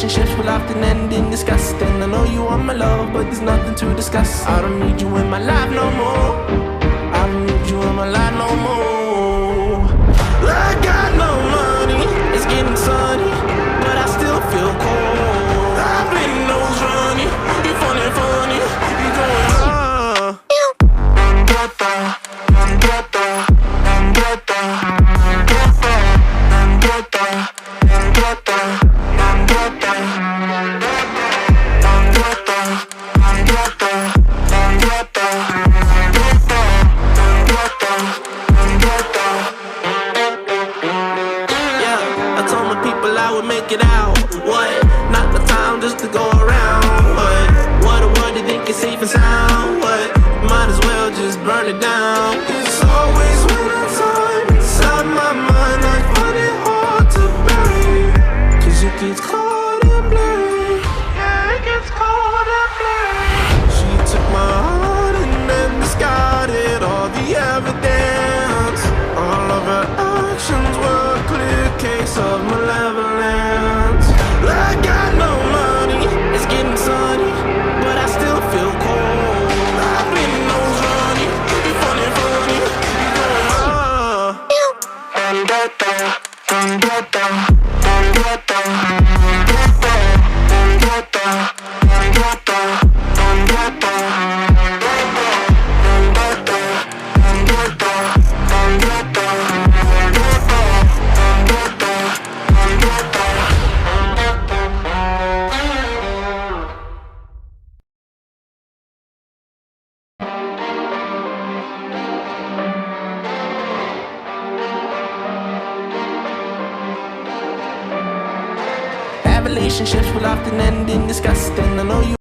relationships will often end in disgust. And I know you want my love, but there's nothing to discuss. I don't need you in my life no more. I don't need you in my life no more. I got no money, it's getting sunny, but I still feel cold. I've been nose running, you funny, you going I would make it out. What? Not the time just to go around. What a world you think is safe and sound. What? Might as well just burn it down. It's always winter time inside my mind. I find it hard to bury, 'cause it gets cold and blurry. Yeah, it gets cold and blurry. She took my heart and then discarded all the evidence. All of her actions were a clear case of malevolence. I got no money, it's getting sunny, but I still feel cold. I've been nose running, you funny, you relationships will often end in disgust. And I know you